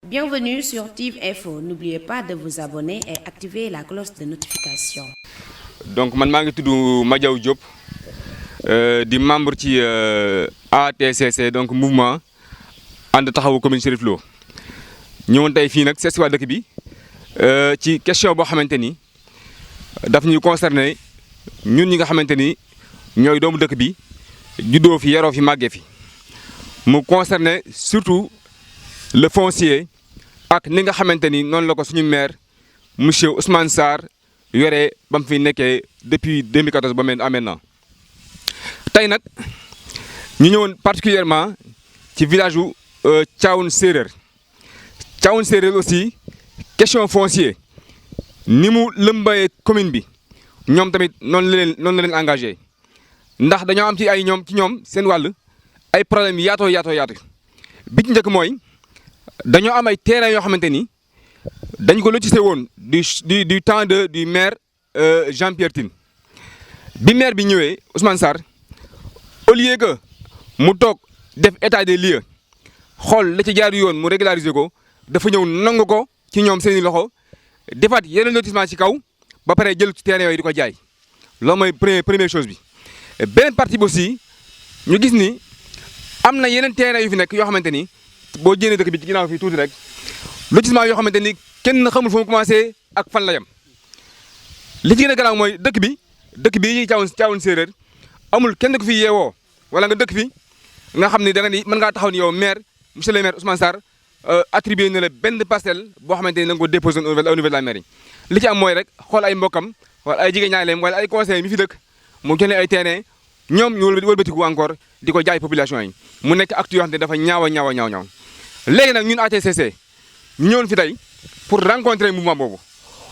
Bienvenue sur TIV Info. N'oubliez pas de vous abonner et activer la cloche de notification. Donc man maa ngi tudd Madiaw Diop di membre ci ATCC donc mouvement ànd taxawu commune Chérif Lo ñëwoon tey fii nag seet si waa dëkk bi ci question boo xamante ni daf ñuy concerné ñun ñi nga xamante ni ñooy doomu dëkk bi juddoo fi yaroo fi màggee fi mu concerné surtout le foncier ak ni nga xamante ni noonu la ko suñu maire monsieur Ousmane Sarr yore ba mu fi nekkee depuis 2014 ba maintenant tey nag ñu ñëwoon particulièrement ci village u Thiawoune Séeréer Thiawoune Séeréer aussi question foncier ni mu lëmbayee commune bi ñoom tamit noonu la leen engagé ndax dañoo am ci ñoom seen wàll ay problème yaatoo bi ci njëkk mooy dañoo am ay terrain yoo xamante ni dañ ko lotissé woon du temps du maire Jean-Pierre Tine bi maire bi ñëwee Ousmane Sarr au lieu que mu toog def état des lieux xool la ci jaar yoon mu régulariser ko dafa ñëw nangu ko ci ñoom seen i loxo defaat yeneen lotissement ci kaw ba pare jël ci terrain yooyu di ko jaay loolu mooy première chose bi. beneen partie bi aussi ñu gis ni am na yeneen terrain yu fi nekk yoo xamante ni boo jénnee dëkk bi ci ginnaaw fii tuuti rek lotissement yoo xamante ni kenn xamul fu mu commencé ak fan la yem li ci gën a garaaw mooy dëkk bi yi Thiawoune Séeréer amul kenn ku fi yeewoo wala nga dëkk fi nga xam ni da nga ni mën ngaa taxaw ni yow maire monsieur le maire Ousmane Sarr attribué na la benn parcelle boo xamante ni da nga ko déposé au niveau de la mairie li ci am mooy rek xool ay mbokkam wala ay jigéen ñaaleem wala ay conseillers mi fi dëkk mu jox leen ay terrain ñoom ñu wëlbatiku encore di ko jaay population yi mu nekk acte yoo xam ne dafa ñaaw léegi nag ñun ATCC ñu ñëwoon fi tey pour rencontrer mouvement boobu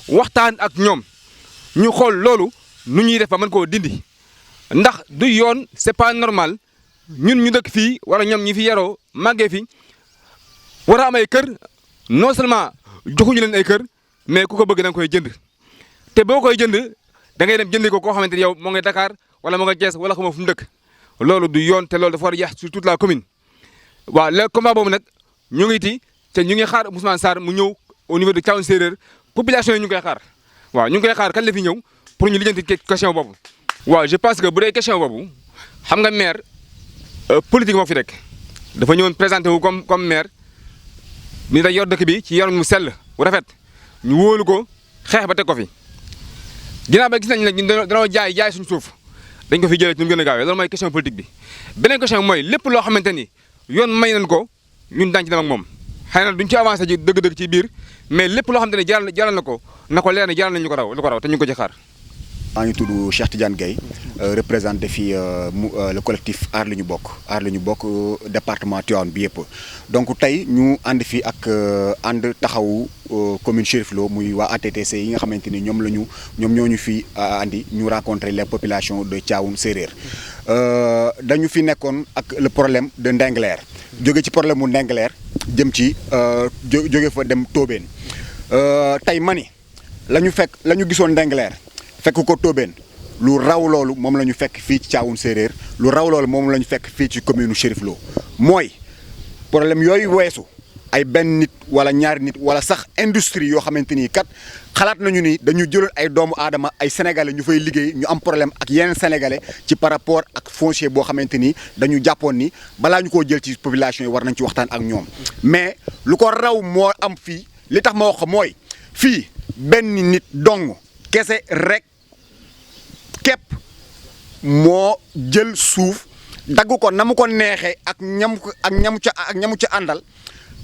waxtaan ak ñoom ñu xool loolu nu ñuy def ba mën koo dindi ndax du yoon c'est pas normal ñun ñu dëkk fii wala ñoom ñi fi yaroo màggee fi war a am ay kër non seulement joxuñu leen ay kër mais ku ko bëgg da nga koy jënd te boo koy jënd da ngay dem jëndi ko koo xamante ni yow moo ngay Dakar wala moo nga Thiès wala xamoo fu mu dëkk loolu du yoon te loolu dafa war a yàq sur toute la commune waaw le combat boobu nag ñu ngi ti te ñu ngi xaar Ousmane Sarr mu ñëw au niveau de Thiawoune Séeréer population yi ñu ngi koy xaar waaw ñu ngi koy xaar kan la fi ñëw pour ñu lijjanti question boobu. waaw je pense que bu dee question boobu xam nga maire politique moo fi rek dafa ñëwoon présenté wu comme maire ni da yor dëkk bi ci yoon mu sell bu rafet ñu wóolu ko xeex ba teg ko fi ginnaaw ba gis nañ ne ñun dañoo jaay suñu suuf dañ ko fi jëlee ci nu mu gën a gaawee loolu mooy question politique bi. beneen question mooy lépp loo xamante ni yoon may nañ ko ñun daañu ci dem ak moom xëy na duñ ci avancé ji dëgg-dëgg ci biir mais lépp loo xamante ni jaral na ko leer ne jaral nañ ñu ko raw te ñu ngi ko ci xaar. maa ngi tudd Cheikh Tidiane Gueye représenté fii le collectif aar li ñu bokk département Tivaouane bi yëpp donc tey ñu ànd fii ak ànd taxawu commune Chérif Lo muy waa ATTC yi nga xamante ni ñoom ñoo ñu fi andi ñu rencontrer les populations de Thiawoune Séeréer dañu fi nekkoon ak le problème de Ndingler jóge ci problème mu Ndingler jëm ci jóge fa dem Tobène tey mani la ñu gisoon Ndingler fekk ko Tobène lu raw loolu moom la ñu fekk fii ci Thiawoune Séeréer lu raw loolu moom la ñu fekk fii ci commune Chérif Lo mooy problème yooyu weesu ay benn nit wala ñaari nit wala sax industrie yoo xamante ni kat xalaat nañu ni dañu jëloon ay doomu aadama ay sénégalais ñu fay liggéey ñu am problème ak yeneen sénégalais ci par rapport ak foncier boo xamante ni dañu jàppoon ni balaa ñu koo jël ci population yi war nañ ci waxtaan ak ñoom mais lu ko raw moo am fii li tax ma wax mooy fii benn nit dong kese rek képp moo jël suuf dagg ko na mu ko neexee ak ñamu ca àndal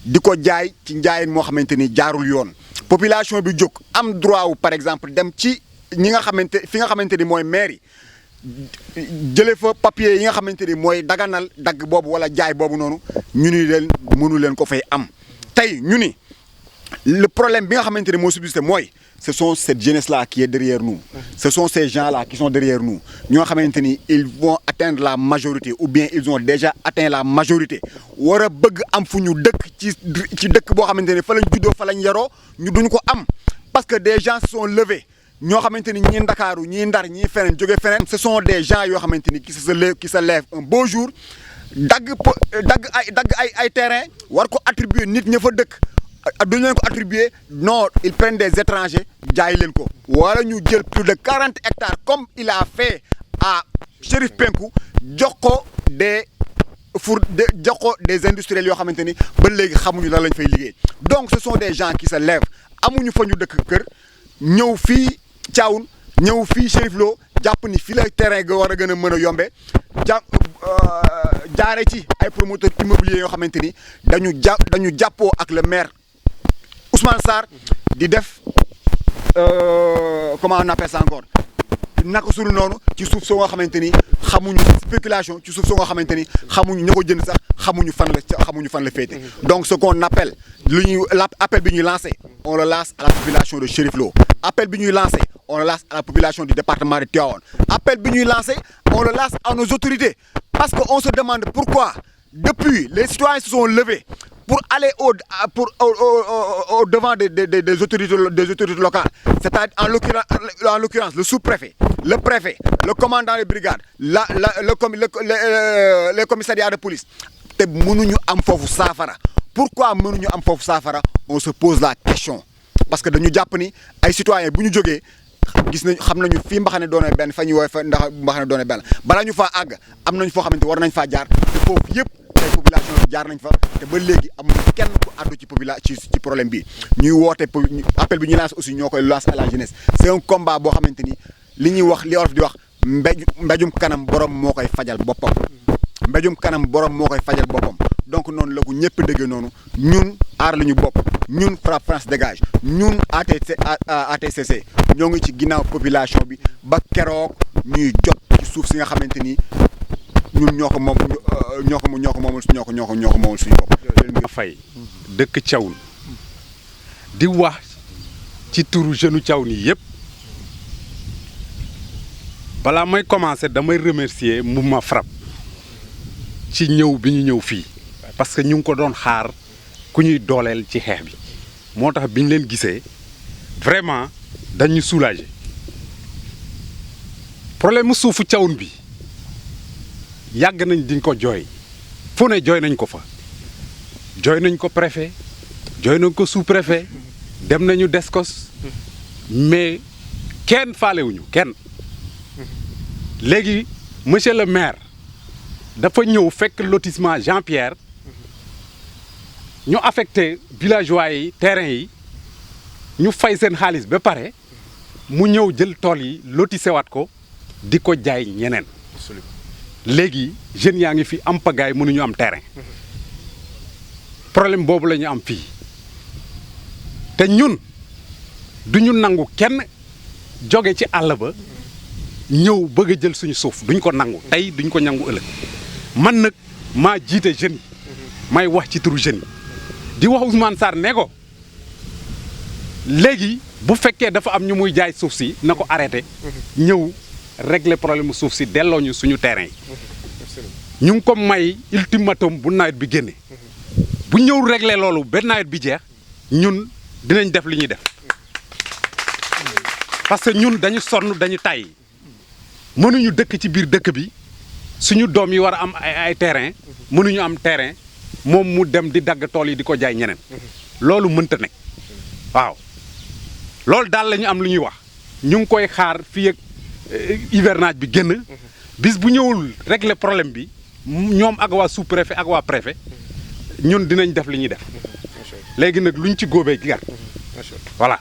di ko jaay ci njaayin moo xamante ni jaarul yoon population bi jóg am droit wu par exemple dem ci fi nga xamante ni mooy mairie jëlee fa papier yi nga xamante ni mooy daganal dagg boobu wala jaay boobu noonu ñu ni leen mënu leen ko fay am tey ñu ni le problème bi nga xamante ni moo subsisté mooy ce sont cette jeunesse-là qui est derrière nous. Ce sont ces gens-là qui sont derrière nous. Nous ils vont atteindre la majorité ou bien ils ont déjà atteint la majorité. War a bëgg am fu ñu dëkk ci dëkk boo xamante ni fa lañ juddoo fa lañ yaroo ñu duñ ko am parce que des gens se sont levés ñoo xamante ni ñii Ndakaaru ñii Ndar ñii feneen jóge feneen. Ce sont des gens yoo xamante ni qui se lèvent un beau jour dagg ay terrain war ko attribuer nit ña fa dëkk duñ leen ko attribuer non ils prennent des étrangers jaay leen ko wala ñu jël plus de 40 hectares comme il a fait à Cherif Penkou jox ko des industriels yoo xamante ni ba léegi xamuñu lan lañ fay liggéey donc ce sont des gens qui se lèvent amuñu fa ñu dëkk kër ñëw fii Thiawoune ñëw fii Cherif Lo jàpp ni fii la terrain ga war a gën a mën a yombe jaare ci ay promoteurs immobiliers yoo xamante ni dañu jàppoo ak le maire Ousmane Sarr di def comment on appelle ça encore naka sulu noonu ci suuf soo nga xamante ni xamuñu spéculation ci suuf soo nga xamante ni xamuñu ña ko jënd sax xamuñu fan la féete donc ce qu'on appelle appel bi ñuy lancé on le lance à la population de Cherif Lo appel bi ñuy lancé on le lance à la population du département de Tivaouane appel bi ñuy lancé on le lance à nos autorités parce que on se demande pourquoi depuis les citoyens se sont levés pour aller au devant des autorités locales, c'est-à-dire en l'occurrence le sous-préfet, le préfet, le commandant de brigade, les commissariats de police. te mënuñu am foofu saafara pourquoi mënuñu am foofu saafara on se pose la question parce que dañu jàpp ni ay citoyens bu ñu jógee gis nañ xam nañu fii mbaxane doone benn fa ñu woowee fa ndax mbaxane doone benn balaa ñu faa àgg am nañ foo xamante war nañ faa jaar te foofu yëpp tey population bi jaar nañ fa te ba léegi amuñu kenn ku àddu ci problème bi ñuy woote appel bi ñuy lancé aussi ñoo koy lancé à la jeunesse c'est un combat boo xamante ni li ñuy wax li olof di wax mbéjum kanam borom moo koy fajal boppam mbéjum kanam borom moo koy fajal boppam donc noonu la ko ñëpp déggee noonu ñun aar la ñu bopp ñun FRAPP France dégage ñun ATCC ñoo ngi ci ginnaaw population bi ba keroog ñuy jot ci suuf si nga xamante ni ñun ñoo ko moomal suñu bopp. nga fay dëkk Thiawoune di wax ci turu jeune Thiawoune yi yëpp balaa may commencer damay remercier mouvement FRAPP ci ñëw bi ñu ñëw fii parce que ñu ngi ko doon xaar ku ñuy dooleel ci xeex bi moo tax bi ñu leen gisee vraiment dañu soulager problème mu suufu Thiawoune bi yàgg nañ diñ ko jooy fu ne jooy nañ ko fa jooy nañ ko préfet jooy nañ ko sous-préfet dem nañu Descos mais kenn faalewuñu kenn léegi monsieur le maire dafa ñëw fekk lotissement Jean-Pierre ñu affecté villageois yi terrain yi ñu fay seen xaalis ba pare mu ñëw jël tool yi lotissé waat ko di ko jaay ñeneen léegi jeunes yaa ngi fi am pagaay mënuñu am terrain problème boobu la ñu am fii te ñun duñu nangu kenn jóge ci àll ba ñëw bëgg a jël suñu suuf duñ ko nangu tey duñ ko nangu ëllëg man nag maa jiite jeunes yi may wax ci turu jeunes yi di wax Ousmane Sarr ne ko léegi bu fekkee dafa am ñu muy jaay suuf si na ko arrêté ñëw régler problème suuf si delloo ñu suñu terrain yi ñu ngi ko may ultimatum bu nawet bi génne bu ñëw régler loolu ba nawet bi jeex ñun dinañ def li ñuy def parce que ñun dañu sonn dañu tàyyi mënuñu dëkk ci biir dëkk bi suñu doom yi war a am ay terrain mënuñu am terrain moom mu dem di dagg tool yi di ko jaay ñeneen loolu mënta nekk waaw loolu daal la ñu am lu ñuy wax ñu ngi koy xaar fii ak hivernage bi génn bis bu ñëwul régler problème bi ñoom ak waa sous-préfet ak waa préfet ñun dinañ def li ñuy def léegi nag luñ ci góobee gi gar voilà